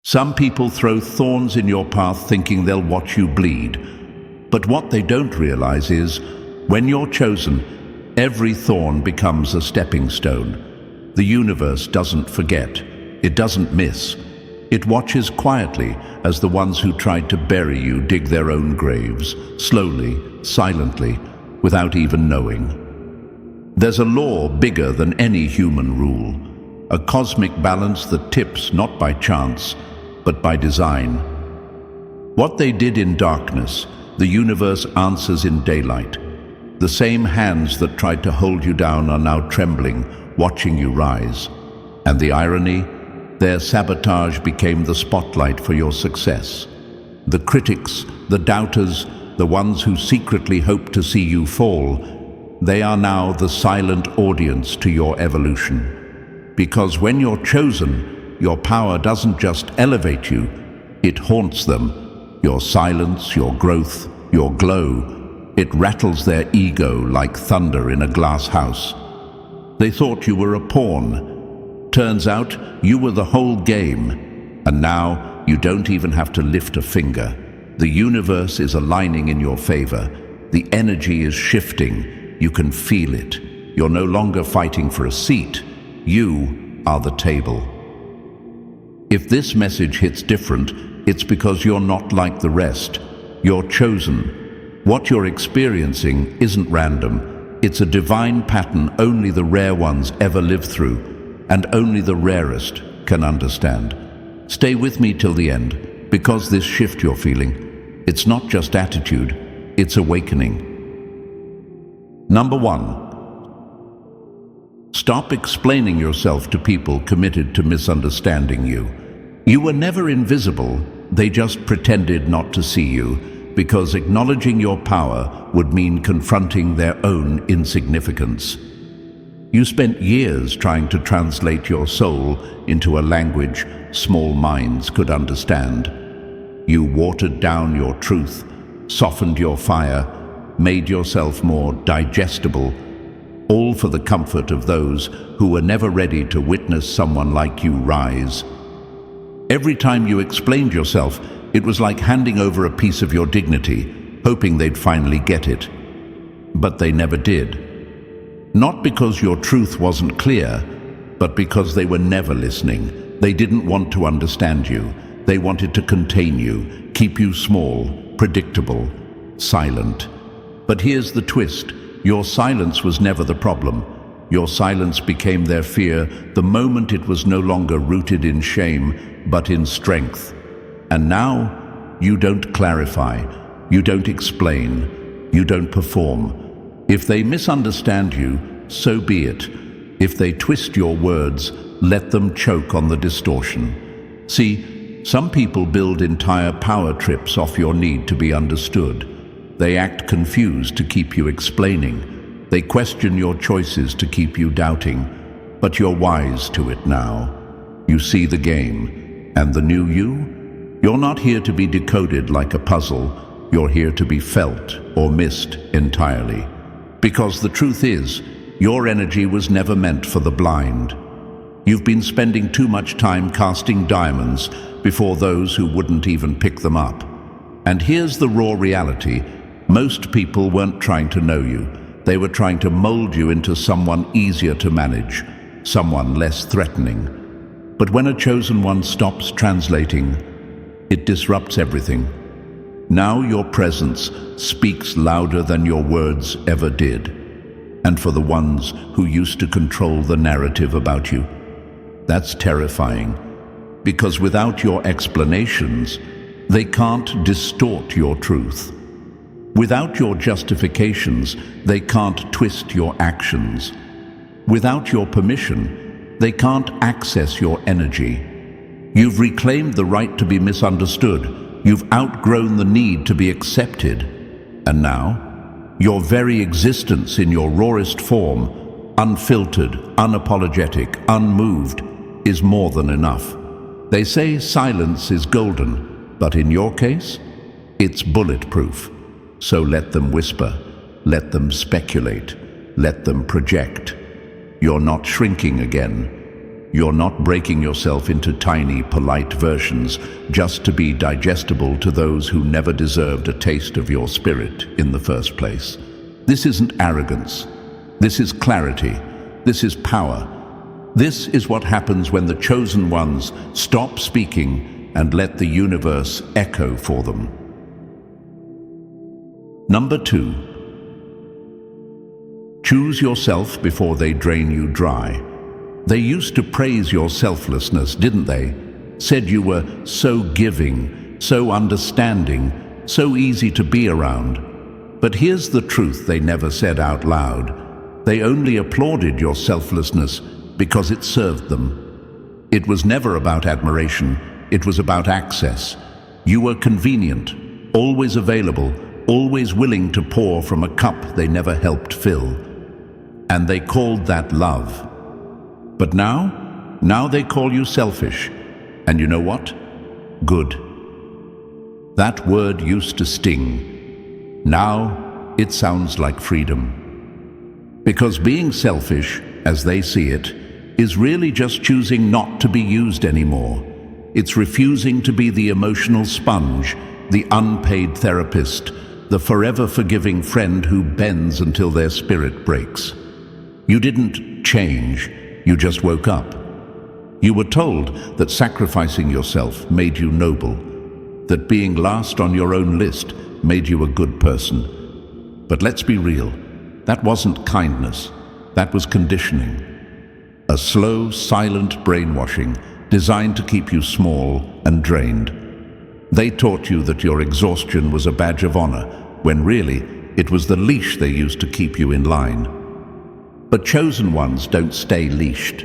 Some people throw thorns in your path thinking they'll watch you bleed. But what they don't realize is, when you're chosen, every thorn becomes a stepping stone. The universe doesn't forget. It doesn't miss. It watches quietly as the ones who tried to bury you dig their own graves, slowly, silently, without even knowing. There's a law bigger than any human rule, a cosmic balance that tips not by chance, but by design. What they did in darkness, the universe answers in daylight. The same hands that tried to hold you down are now trembling, watching you rise. And the irony? Their sabotage became the spotlight for your success. The critics, the doubters, the ones who secretly hope to see you fall, they are now the silent audience to your evolution. Because when you're chosen, your power doesn't just elevate you, it haunts them. Your silence, your growth, your glow, it rattles their ego like thunder in a glass house. They thought you were a pawn. Turns out you were the whole game. And now you don't even have to lift a finger. The universe is aligning in your favor. The energy is shifting. You can feel it. You're no longer fighting for a seat. You are the table. If this message hits different, it's because you're not like the rest. You're chosen. What you're experiencing isn't random. It's a divine pattern only the rare ones ever live through, and only the rarest can understand. Stay with me till the end, because this shift you're feeling, it's not just attitude, it's awakening. Number 1. Stop explaining yourself to people committed to misunderstanding you. You were never invisible, they just pretended not to see you, because acknowledging your power would mean confronting their own insignificance. You spent years trying to translate your soul into a language small minds could understand. You watered down your truth, softened your fire, made yourself more digestible, all for the comfort of those who were never ready to witness someone like you rise. Every time you explained yourself, it was like handing over a piece of your dignity, hoping they'd finally get it. But they never did. Not because your truth wasn't clear, but because they were never listening. They didn't want to understand you. They wanted to contain you, keep you small, predictable, silent. But here's the twist. Your silence was never the problem. Your silence became their fear the moment it was no longer rooted in shame, but in strength. And now, you don't clarify, you don't explain, you don't perform. If they misunderstand you, so be it. If they twist your words, let them choke on the distortion. See, some people build entire power trips off your need to be understood. They act confused to keep you explaining. They question your choices to keep you doubting. But you're wise to it now. You see the game. And the new you? You're not here to be decoded like a puzzle. You're here to be felt or missed entirely. Because the truth is, your energy was never meant for the blind. You've been spending too much time casting diamonds before those who wouldn't even pick them up. And here's the raw reality. Most people weren't trying to know you. They were trying to mold you into someone easier to manage, someone less threatening. But when a chosen one stops translating, it disrupts everything. Now your presence speaks louder than your words ever did. And for the ones who used to control the narrative about you, that's terrifying. Because without your explanations, they can't distort your truth. Without your justifications, they can't twist your actions. Without your permission, they can't access your energy. You've reclaimed the right to be misunderstood. You've outgrown the need to be accepted. And now, your very existence in your rawest form, unfiltered, unapologetic, unmoved, is more than enough. They say silence is golden, but in your case, it's bulletproof. So let them whisper, let them speculate, let them project. You're not shrinking again. You're not breaking yourself into tiny, polite versions just to be digestible to those who never deserved a taste of your spirit in the first place. This isn't arrogance. This is clarity. This is power. This is what happens when the chosen ones stop speaking and let the universe echo for them. Number 2. Choose yourself before they drain you dry. They used to praise your selflessness, didn't they? Said you were so giving, so understanding, so easy to be around. But here's the truth they never said out loud. They only applauded your selflessness because it served them. It was never about admiration, it was about access. You were convenient, always available, always willing to pour from a cup they never helped fill. And they called that love. But now they call you selfish. And you know what? Good. That word used to sting. Now it sounds like freedom. Because being selfish, as they see it, is really just choosing not to be used anymore. It's refusing to be the emotional sponge, the unpaid therapist, the forever forgiving friend who bends until their spirit breaks. You didn't change. You just woke up. You were told that sacrificing yourself made you noble, that being last on your own list made you a good person. But let's be real, that wasn't kindness, that was conditioning. A slow, silent brainwashing designed to keep you small and drained. They taught you that your exhaustion was a badge of honor, when really it was the leash they used to keep you in line. But chosen ones don't stay leashed.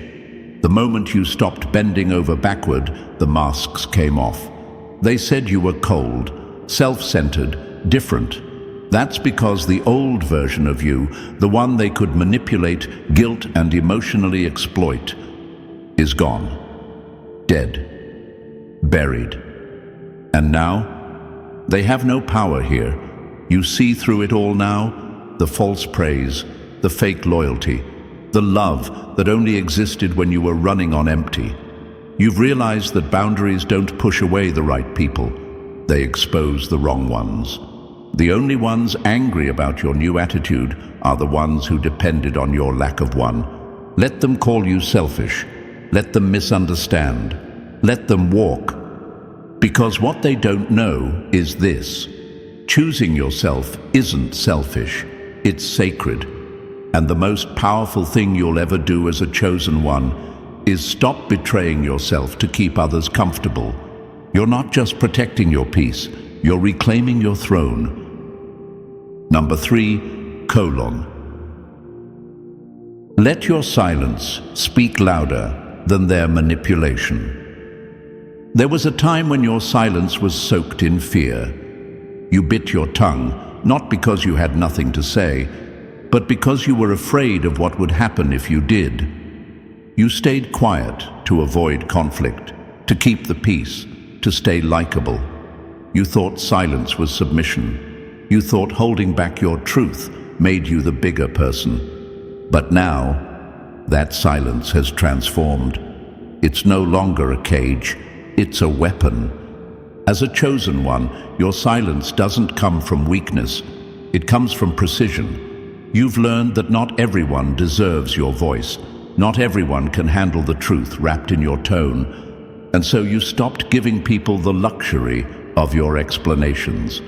The moment you stopped bending over backward, the masks came off. They said you were cold, self-centered, different. That's because the old version of you, the one they could manipulate, guilt, and emotionally exploit, is gone. Dead. Buried. And now, they have no power here. You see through it all now, the false praise, the fake loyalty, the love that only existed when you were running on empty. You've realized that boundaries don't push away the right people. They expose the wrong ones. The only ones angry about your new attitude are the ones who depended on your lack of one. Let them call you selfish. Let them misunderstand. Let them walk. Because what they don't know is this. Choosing yourself isn't selfish. It's sacred. And the most powerful thing you'll ever do as a chosen one is stop betraying yourself to keep others comfortable. You're not just protecting your peace, you're reclaiming your throne. Number 3, colon. Let your silence speak louder than their manipulation. There was a time when your silence was soaked in fear. You bit your tongue, not because you had nothing to say, but because you were afraid of what would happen if you did. You stayed quiet to avoid conflict, to keep the peace, to stay likable. You thought silence was submission. You thought holding back your truth made you the bigger person. But now, that silence has transformed. It's no longer a cage, it's a weapon. As a chosen one, your silence doesn't come from weakness, it comes from precision. You've learned that not everyone deserves your voice. Not everyone can handle the truth wrapped in your tone. And so you stopped giving people the luxury of your explanations.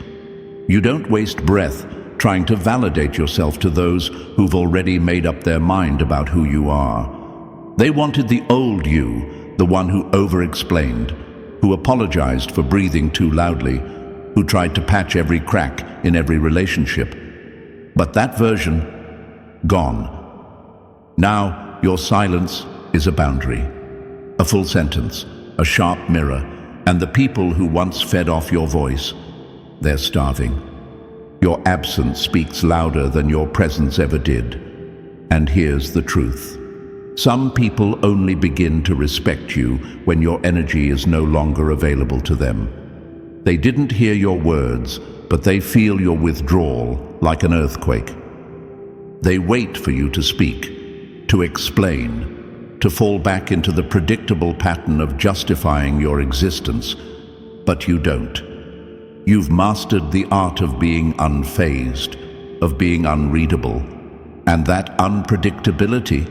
You don't waste breath trying to validate yourself to those who've already made up their mind about who you are. They wanted the old you, the one who over-explained, who apologized for breathing too loudly, who tried to patch every crack in every relationship. But that version, gone. Now your silence is a boundary, a full sentence, a sharp mirror, and the people who once fed off your voice, they're starving. Your absence speaks louder than your presence ever did. And here's the truth. Some people only begin to respect you when your energy is no longer available to them. They didn't hear your words, but they feel your withdrawal like an earthquake. They wait for you to speak, to explain, to fall back into the predictable pattern of justifying your existence. But you don't. You've mastered the art of being unfazed, of being unreadable, and that unpredictability,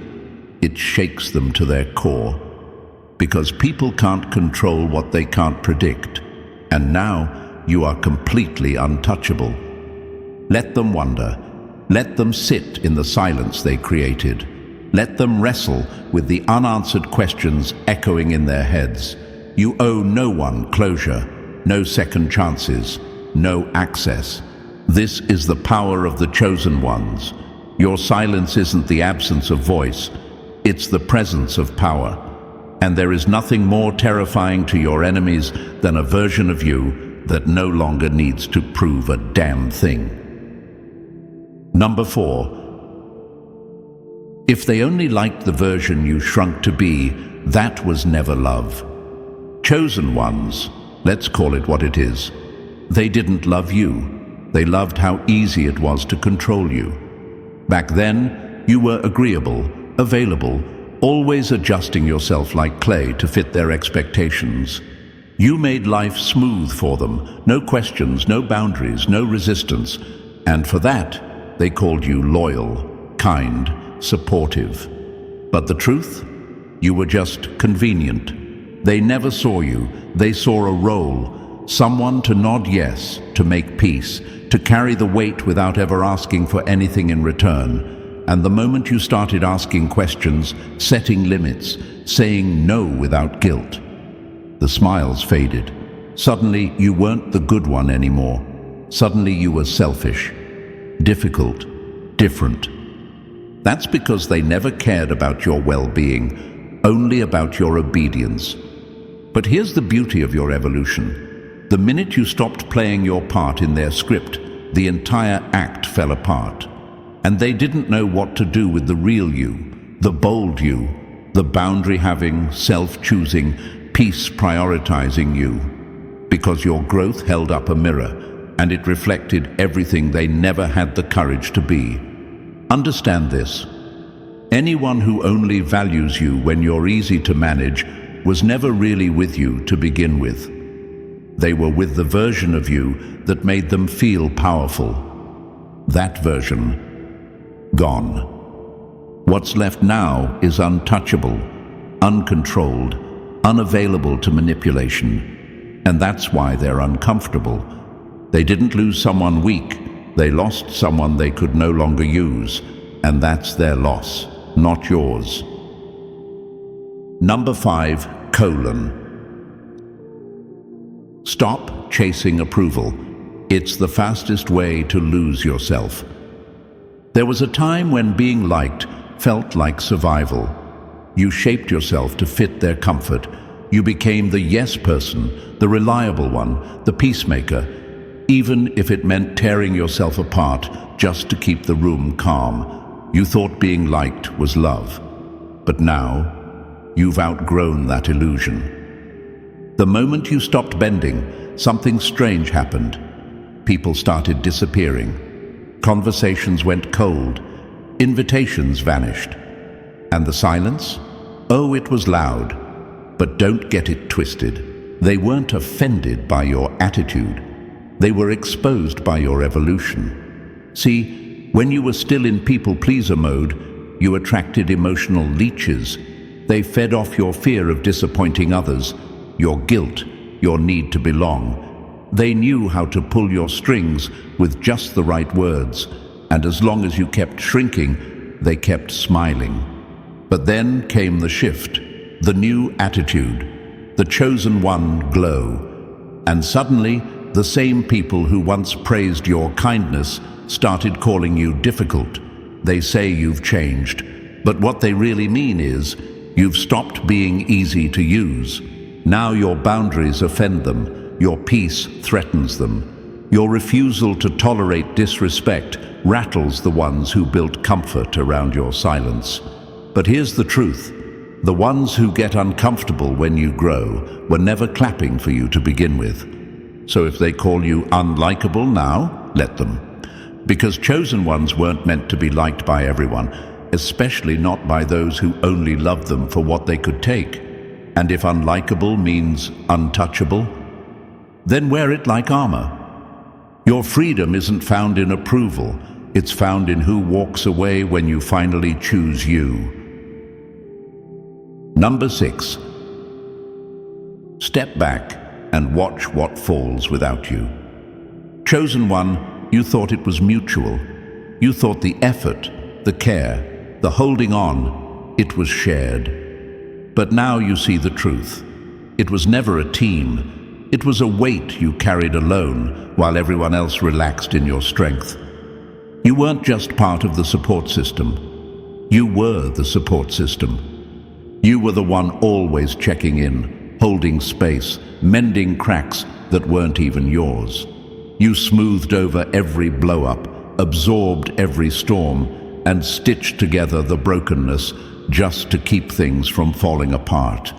it shakes them to their core. Because people can't control what they can't predict, and now you are completely untouchable. Let them wonder. Let them sit in the silence they created. Let them wrestle with the unanswered questions echoing in their heads. You owe no one closure, no second chances, no access. This is the power of the chosen ones. Your silence isn't the absence of voice, it's the presence of power. And there is nothing more terrifying to your enemies than a version of you that no longer needs to prove a damn thing. Number 4. If they only liked the version you shrunk to be, that was never love. Chosen ones, let's call it what it is. They didn't love you. They loved how easy it was to control you. Back then, you were agreeable, available, always adjusting yourself like clay to fit their expectations. You made life smooth for them, no questions, no boundaries, no resistance. And for that, they called you loyal, kind, supportive. But the truth? You were just convenient. They never saw you. They saw a role, someone to nod yes, to make peace, to carry the weight without ever asking for anything in return. And the moment you started asking questions, setting limits, saying no without guilt, the smiles faded. Suddenly, you weren't the good one anymore. Suddenly, you were selfish, difficult, different. That's because they never cared about your well-being, only about your obedience. But here's the beauty of your evolution. The minute you stopped playing your part in their script, the entire act fell apart. And they didn't know what to do with the real you, the bold you, the boundary-having, self-choosing, peace-prioritizing you. Because your growth held up a mirror, and it reflected everything they never had the courage to be. Understand this. Anyone who only values you when you're easy to manage was never really with you to begin with. They were with the version of you that made them feel powerful. That version, gone. What's left now is untouchable, uncontrolled, unavailable to manipulation. And that's why they're uncomfortable. They didn't lose someone weak. They lost someone they could no longer use. And that's their loss, not yours. Number 5, : Stop chasing approval. It's the fastest way to lose yourself. There was a time when being liked felt like survival. You shaped yourself to fit their comfort. You became the yes person, the reliable one, the peacemaker, even if it meant tearing yourself apart just to keep the room calm. You thought being liked was love. But now, you've outgrown that illusion. The moment you stopped bending, something strange happened. People started disappearing. Conversations went cold. Invitations vanished. And the silence? Oh, it was loud. But don't get it twisted. They weren't offended by your attitude. They were exposed by your evolution. See, when you were still in people-pleaser mode, you attracted emotional leeches. They fed off your fear of disappointing others, your guilt, your need to belong. They knew how to pull your strings with just the right words, and as long as you kept shrinking, they kept smiling. But then came the shift, the new attitude, the chosen one glow. And suddenly, the same people who once praised your kindness started calling you difficult. They say you've changed, but what they really mean is, you've stopped being easy to use. Now your boundaries offend them, your peace threatens them. Your refusal to tolerate disrespect rattles the ones who built comfort around your silence. But here's the truth. The ones who get uncomfortable when you grow were never clapping for you to begin with. So if they call you unlikable now, let them. Because chosen ones weren't meant to be liked by everyone. especially not by those who only love them for what they could take. And if unlikable means untouchable, then wear it like armor. Your freedom isn't found in approval, it's found in who walks away when you finally choose you. Number 6. Step back and watch what falls without you. Chosen one, you thought it was mutual. You thought the effort, the care, the holding on, it was shared. But now you see the truth. It was never a team. It was a weight you carried alone while everyone else relaxed in your strength. You weren't just part of the support system. You were the support system. You were the one always checking in, holding space, mending cracks that weren't even yours. You smoothed over every blow-up, absorbed every storm, and stitched together the brokenness just to keep things from falling apart.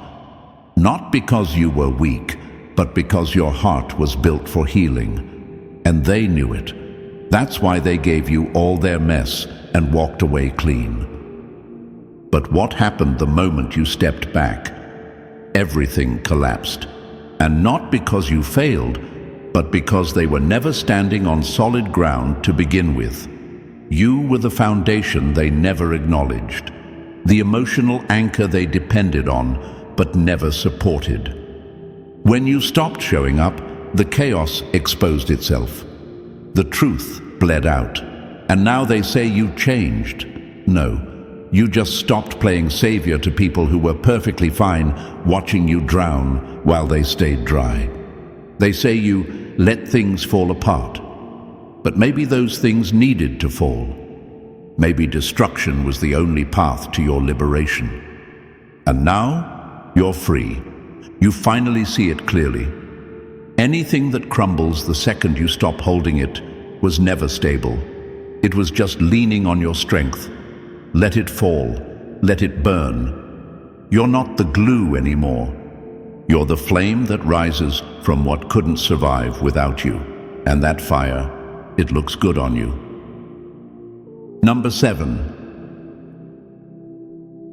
Not because you were weak, but because your heart was built for healing. And they knew it. That's why they gave you all their mess and walked away clean. But what happened the moment you stepped back? Everything collapsed. And not because you failed, but because they were never standing on solid ground to begin with. You were the foundation they never acknowledged, the emotional anchor they depended on but never supported. When you stopped showing up, the chaos exposed itself. The truth bled out, and now they say you changed. No, you just stopped playing savior to people who were perfectly fine watching you drown while they stayed dry. They say you let things fall apart. But maybe those things needed to fall. Maybe destruction was the only path to your liberation. And now, you're free. You finally see it clearly. Anything that crumbles the second you stop holding it was never stable. It was just leaning on your strength. Let it fall. Let it burn. You're not the glue anymore. You're the flame that rises from what couldn't survive without you. And that fire, it looks good on you. Number 7.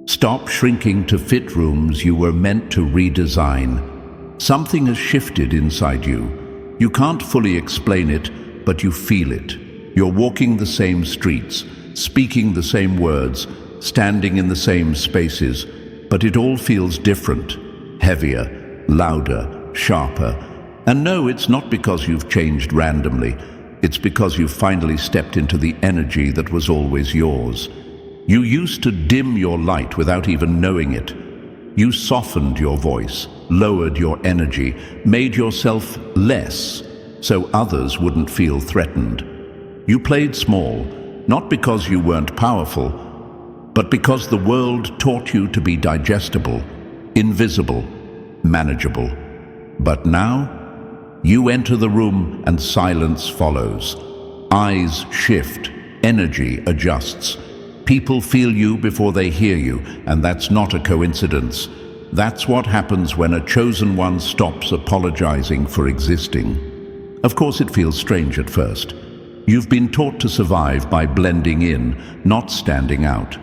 Stop shrinking to fit rooms you were meant to redesign. Something has shifted inside you. You can't fully explain it, but you feel it. You're walking the same streets, speaking the same words, standing in the same spaces, but it all feels different, heavier, louder, sharper. And no, it's not because you've changed randomly. It's because you've finally stepped into the energy that was always yours. You used to dim your light without even knowing it. You softened your voice, lowered your energy, made yourself less so others wouldn't feel threatened. You played small, not because you weren't powerful, but because the world taught you to be digestible, invisible, manageable. But now, you enter the room and silence follows. Eyes shift, energy adjusts. People feel you before they hear you, and that's not a coincidence. That's what happens when a chosen one stops apologizing for existing. Of course, it feels strange at first. You've been taught to survive by blending in, not standing out.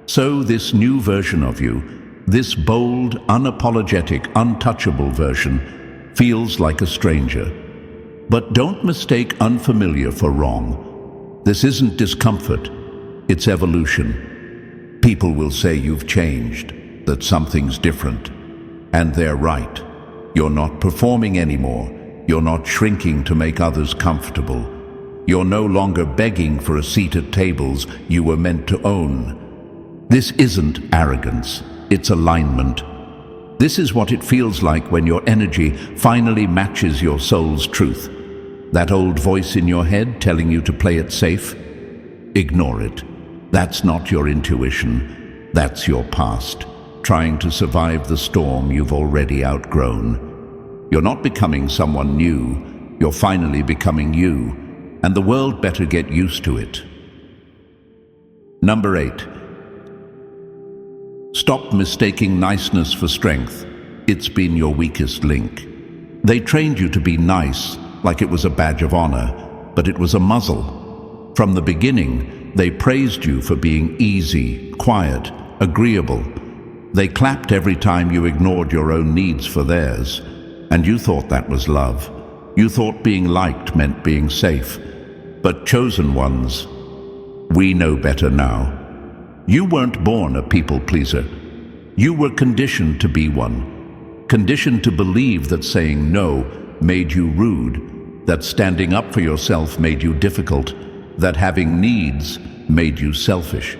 So this new version of you, this bold, unapologetic, untouchable version, feels like a stranger. But don't mistake unfamiliar for wrong. This isn't discomfort, it's evolution. People will say you've changed, that something's different. And they're right. You're not performing anymore. You're not shrinking to make others comfortable. You're no longer begging for a seat at tables you were meant to own. This isn't arrogance, it's alignment. This is what it feels like when your energy finally matches your soul's truth. That old voice in your head telling you to play it safe? Ignore it. That's not your intuition. That's your past, trying to survive the storm you've already outgrown. You're not becoming someone new. You're finally becoming you. And the world better get used to it. Number 8. Stop mistaking niceness for strength. It's been your weakest link. They trained you to be nice, like it was a badge of honor, but it was a muzzle. From the beginning, They praised you for being easy, quiet, agreeable. They clapped every time you ignored your own needs for theirs, and you thought that was love. You thought being liked meant being safe. But chosen ones, we know better now. You weren't born a people pleaser. You were conditioned to be one. Conditioned to believe that saying no made you rude, that standing up for yourself made you difficult, that having needs made you selfish.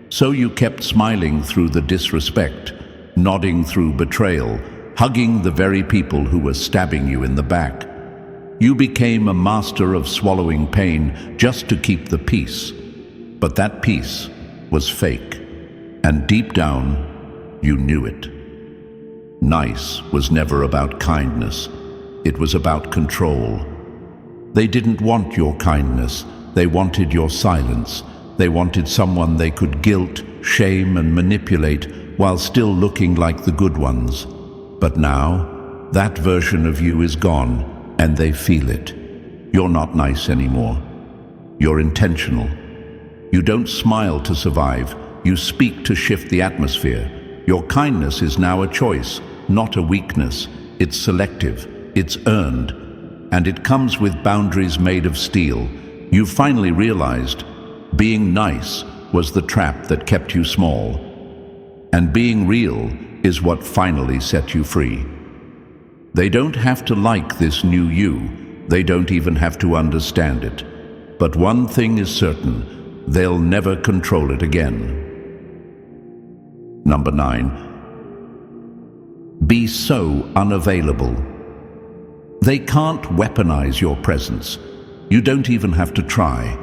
So you kept smiling through the disrespect, nodding through betrayal, hugging the very people who were stabbing you in the back. You became a master of swallowing pain just to keep the peace. But that peace was fake, and deep down, you knew it. Nice was never about kindness. It was about control. They didn't want your kindness. They wanted your silence. They wanted someone they could guilt, shame, and manipulate while still looking like the good ones. But now, that version of you is gone, and they feel it. You're not nice anymore. You're intentional. You don't smile to survive. You speak to shift the atmosphere. Your kindness is now a choice, not a weakness. It's selective. It's earned. And it comes with boundaries made of steel. You finally realized being nice was the trap that kept you small. And being real is what finally set you free. They don't have to like this new you. They don't even have to understand it. But one thing is certain, they'll never control it again. Number 9. Be so unavailable. They can't weaponize your presence. You don't even have to try.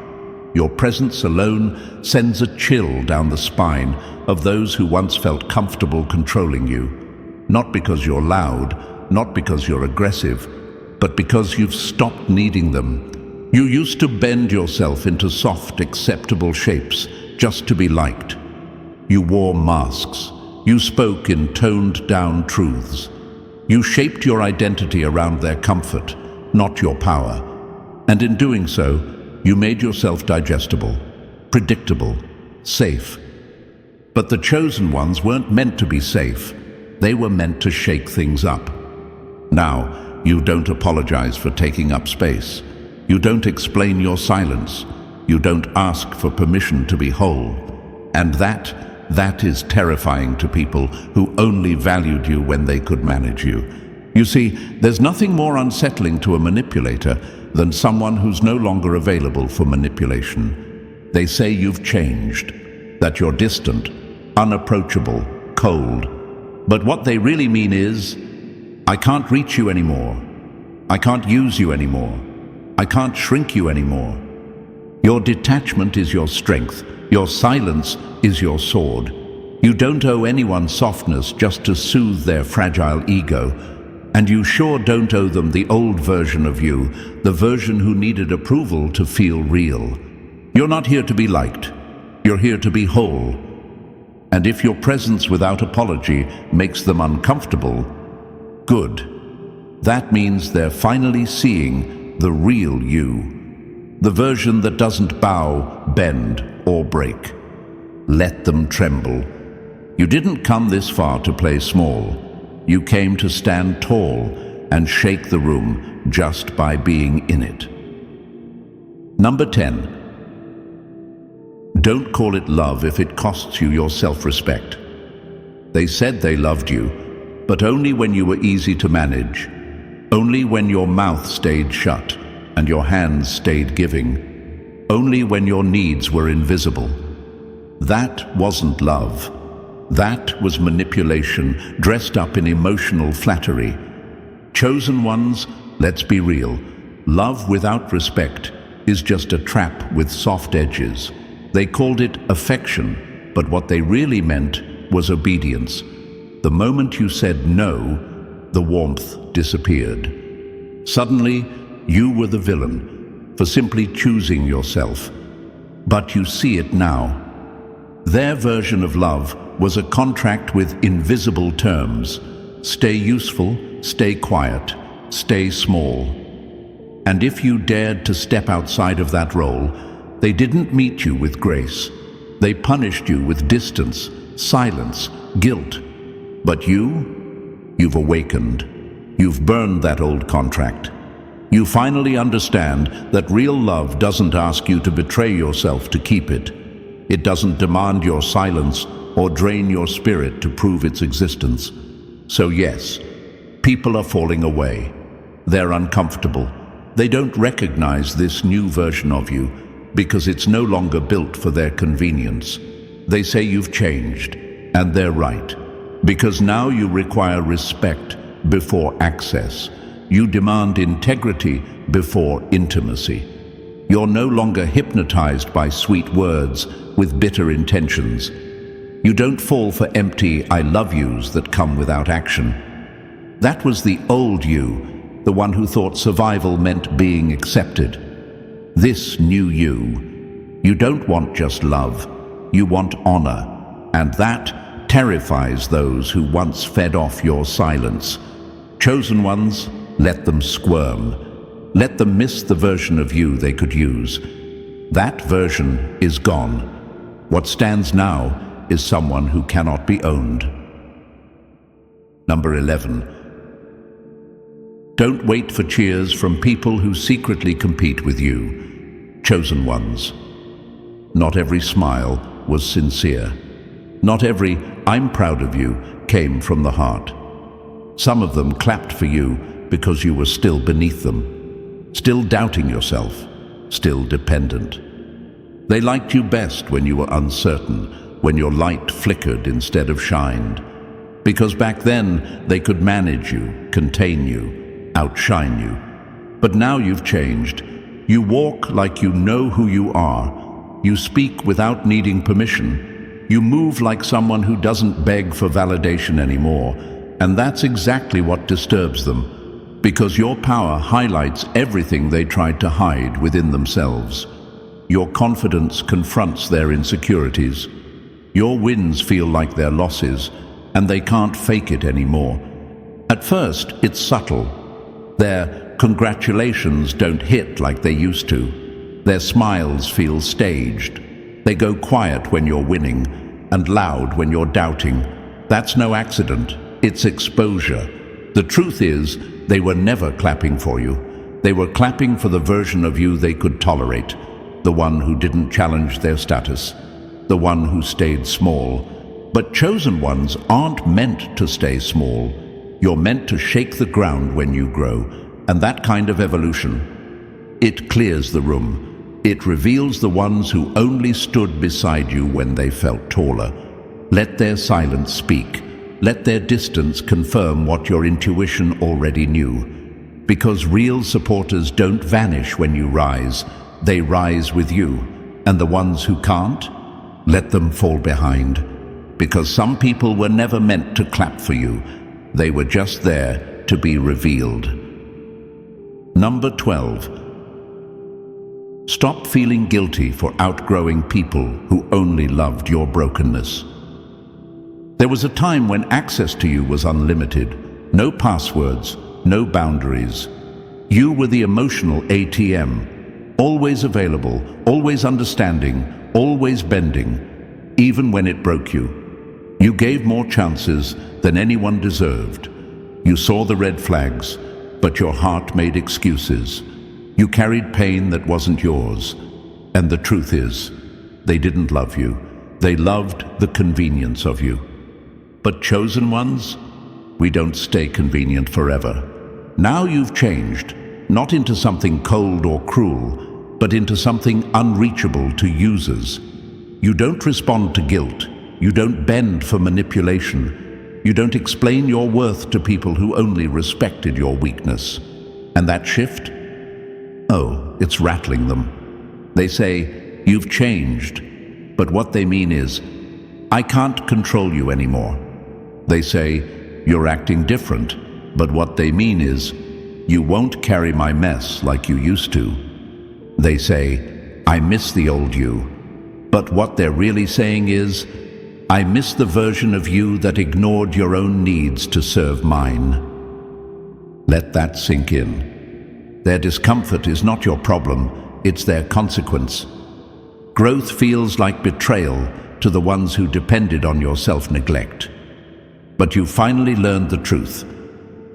Your presence alone sends a chill down the spine of those who once felt comfortable controlling you. Not because you're loud, not because you're aggressive, but because you've stopped needing them. You used to bend yourself into soft, acceptable shapes just to be liked. You wore masks. You spoke in toned-down truths. You shaped your identity around their comfort, not your power. And in doing so, you made yourself digestible, predictable, safe. But the chosen ones weren't meant to be safe. They were meant to shake things up. Now, you don't apologize for taking up space. You don't explain your silence. You don't ask for permission to be whole. And that is terrifying to people who only valued you when they could manage you. You see, there's nothing more unsettling to a manipulator than someone who's no longer available for manipulation. They say you've changed, that you're distant, unapproachable, cold. But what they really mean is, I can't reach you anymore. I can't use you anymore. I can't shrink you anymore. Your detachment is your strength. Your silence is your sword. You don't owe anyone softness just to soothe their fragile ego. And you sure don't owe them the old version of you, the version who needed approval to feel real. You're not here to be liked. You're here to be whole. And if your presence without apology makes them uncomfortable, good. That means they're finally seeing the real you, the version that doesn't bow, bend, or break. Let them tremble. You didn't come this far to play small. You came to stand tall and shake the room just by being in it. Number 10. Don't call it love if it costs you your self-respect. They said they loved you, but only when you were easy to manage, only when your mouth stayed shut and your hands stayed giving, only when your needs were invisible. That wasn't love. That was manipulation dressed up in emotional flattery. Chosen ones, let's be real, love without respect is just a trap with soft edges. They called it affection, but what they really meant was obedience. The moment you said no, the warmth disappeared. Suddenly, you were the villain for simply choosing yourself. But you see it now. Their version of love was a contract with invisible terms. Stay useful, stay quiet, stay small. And if you dared to step outside of that role, They didn't meet you with grace. They punished you with distance, silence, guilt. But you've awakened. You've burned that old contract. You finally understand that real love doesn't ask you to betray yourself to keep it. It doesn't demand your silence or drain your spirit to prove its existence. So yes, people are falling away. They're uncomfortable. They don't recognize this new version of you because it's no longer built for their convenience. They say you've changed, and they're right. Because now you require respect before access. You demand integrity before intimacy. You're no longer hypnotized by sweet words with bitter intentions. You don't fall for empty "I love yous" that come without action. That was the old you, the one who thought survival meant being accepted. This new you don't want just love, you want honor, and that terrifies those who once fed off your silence. Chosen ones, let them squirm. Let them miss the version of you they could use. That version is gone. What stands now is someone who cannot be owned. Number 11. Don't wait for cheers from people who secretly compete with you. Chosen ones. Not every smile was sincere. Not every "I'm proud of you" came from the heart. Some of them clapped for you because you were still beneath them, still doubting yourself, still dependent. They liked you best when you were uncertain, when your light flickered instead of shined. Because back then they could manage you, contain you, outshine you. But now you've changed. You walk like you know who you are. You speak without needing permission. You move like someone who doesn't beg for validation anymore. And that's exactly what disturbs them, because your power highlights everything they tried to hide within themselves. Your confidence confronts their insecurities. Your wins feel like their losses, and they can't fake it anymore. At first, it's subtle. Their congratulations don't hit like they used to. Their smiles feel staged. They go quiet when you're winning, and loud when you're doubting. That's no accident. It's exposure. The truth is, they were never clapping for you. They were clapping for the version of you they could tolerate, the one who didn't challenge their status, the one who stayed small. But chosen ones aren't meant to stay small. You're meant to shake the ground when you grow, and that kind of evolution, it clears the room. It reveals the ones who only stood beside you when they felt taller. Let their silence speak. Let their distance confirm what your intuition already knew. Because real supporters don't vanish when you rise. They rise with you. And the ones who can't, let them fall behind. Because some people were never meant to clap for you. They were just there to be revealed. Number 12. Stop feeling guilty for outgrowing people who only loved your brokenness. There was a time when access to you was unlimited. No passwords, no boundaries. You were the emotional ATM, always available, always understanding, always bending, even when it broke you. You gave more chances than anyone deserved. You saw the red flags, but your heart made excuses. You carried pain that wasn't yours. And the truth is, they didn't love you. They loved the convenience of you. But chosen ones, we don't stay convenient forever. Now you've changed, not into something cold or cruel, but into something unreachable to users. You don't respond to guilt. You don't bend for manipulation. You don't explain your worth to people who only respected your weakness. And that shift? Oh, it's rattling them. They say, "You've changed." But what they mean is, "I can't control you anymore." They say, "You're acting different." But what they mean is, "You won't carry my mess like you used to." They say, "I miss the old you." But what they're really saying is, "I miss the version of you that ignored your own needs to serve mine." Let that sink in. Their discomfort is not your problem, it's their consequence. Growth feels like betrayal to the ones who depended on your self-neglect. But you finally learned the truth.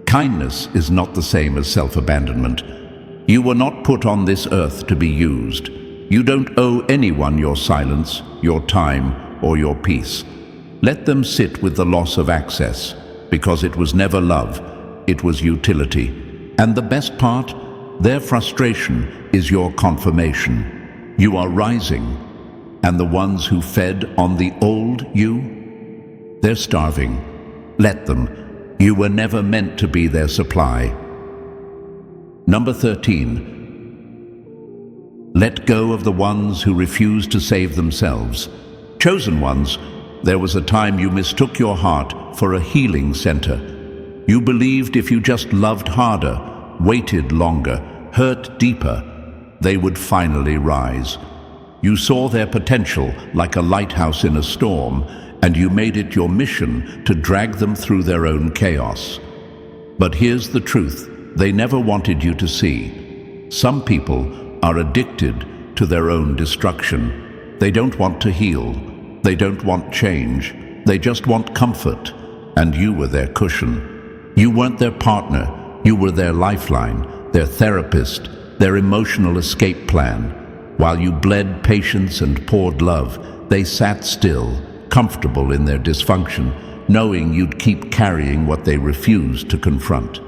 Kindness is not the same as self-abandonment. You were not put on this earth to be used. You don't owe anyone your silence, your time, or your peace. Let them sit with the loss of access, because it was never love, it was utility. And the best part, their frustration is your confirmation. You are rising, and the ones who fed on the old you, they're starving. Let them. You were never meant to be their supply. Number 13. Let go of the ones who refuse to save themselves. Chosen ones, there was a time you mistook your heart for a healing center. You believed if you just loved harder, waited longer, hurt deeper, they would finally rise. You saw their potential like a lighthouse in a storm, and you made it your mission to drag them through their own chaos. But here's the truth they never wanted you to see. Some people are addicted to their own destruction. They don't want to heal. They don't want change. They just want comfort. And you were their cushion. You weren't their partner. You were their lifeline, their therapist, their emotional escape plan. While you bled patience and poured love, they sat still, comfortable in their dysfunction, knowing you'd keep carrying what they refused to confront.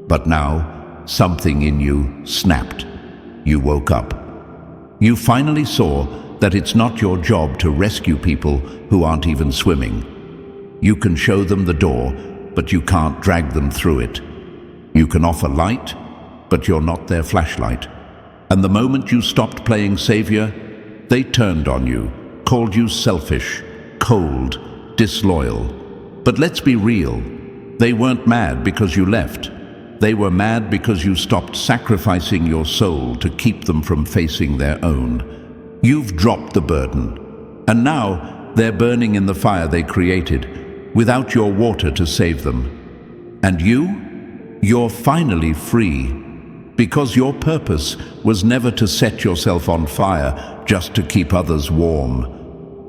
But now, something in you snapped. You woke up. You finally saw that it's not your job to rescue people who aren't even swimming. You can show them the door, but you can't drag them through it. You can offer light, but you're not their flashlight. And the moment you stopped playing savior, they turned on you, called you selfish, cold, disloyal. But let's be real, they weren't mad because you left. They were mad because you stopped sacrificing your soul to keep them from facing their own. You've dropped the burden, and now they're burning in the fire they created, without your water to save them. And you're finally free, because your purpose was never to set yourself on fire just to keep others warm.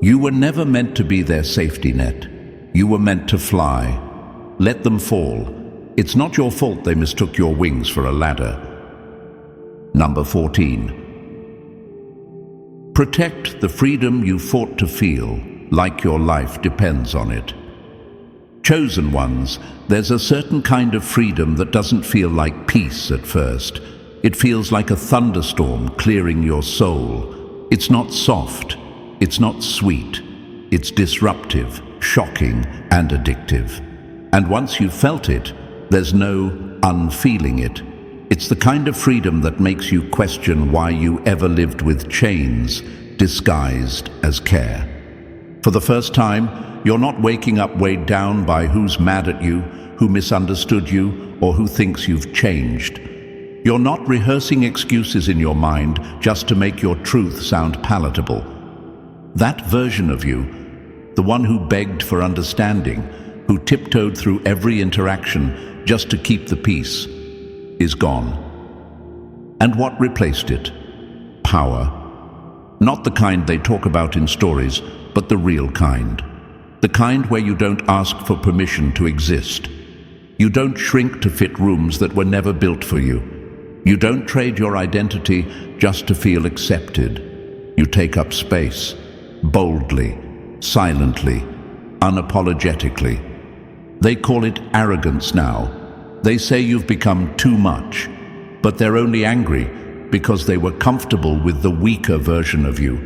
You were never meant to be their safety net. You were meant to fly. Let them fall. It's not your fault they mistook your wings for a ladder. Number 14. Protect the freedom you fought to feel, like your life depends on it. Chosen ones, there's a certain kind of freedom that doesn't feel like peace at first. It feels like a thunderstorm clearing your soul. It's not soft, it's not sweet, it's disruptive, shocking, and addictive. And once you've felt it, there's no unfeeling it. It's the kind of freedom that makes you question why you ever lived with chains disguised as care. For the first time, you're not waking up weighed down by who's mad at you, who misunderstood you, or who thinks you've changed. You're not rehearsing excuses in your mind just to make your truth sound palatable. That version of you, the one who begged for understanding, who tiptoed through every interaction just to keep the peace, is gone. And what replaced it? Power. Not the kind they talk about in stories, but the real kind. The kind where you don't ask for permission to exist. You don't shrink to fit rooms that were never built for you. You don't trade your identity just to feel accepted. You take up space, boldly, silently, unapologetically. They call it arrogance now. They say you've become too much, but they're only angry because they were comfortable with the weaker version of you,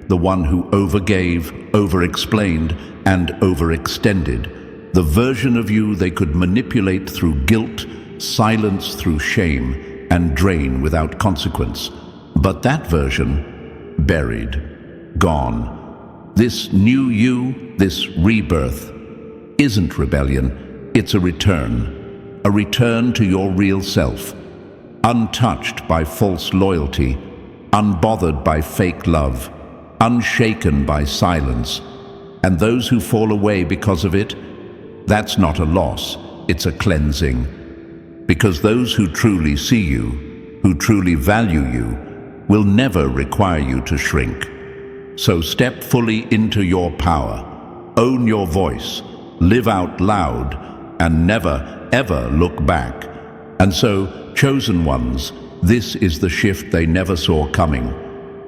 the one who overgave, over-explained, and overextended, the version of you they could manipulate through guilt, silence through shame, and drain without consequence. But that version, buried, gone. This new you, this rebirth, isn't rebellion, it's a return to your real self, untouched by false loyalty, unbothered by fake love, unshaken by silence. And those who fall away because of it, that's not a loss, it's a cleansing. Because those who truly see you, who truly value you, will never require you to shrink. So step fully into your power. Own your voice, live out loud, and never, ever look back. And so, chosen ones, this is the shift they never saw coming.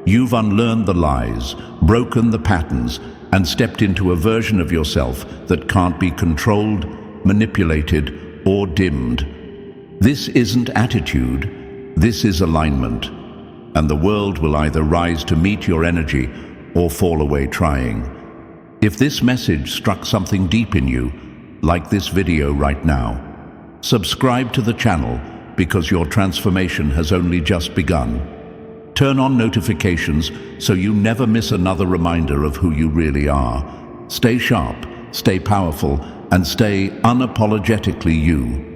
You've unlearned the lies, broken the patterns, and stepped into a version of yourself that can't be controlled, manipulated, or dimmed. This isn't attitude, this is alignment. And the world will either rise to meet your energy or fall away trying. If this message struck something deep in you, like this video right now, subscribe to the channel because your transformation has only just begun. Turn on notifications so you never miss another reminder of who you really are. Stay sharp, stay powerful, and stay unapologetically you.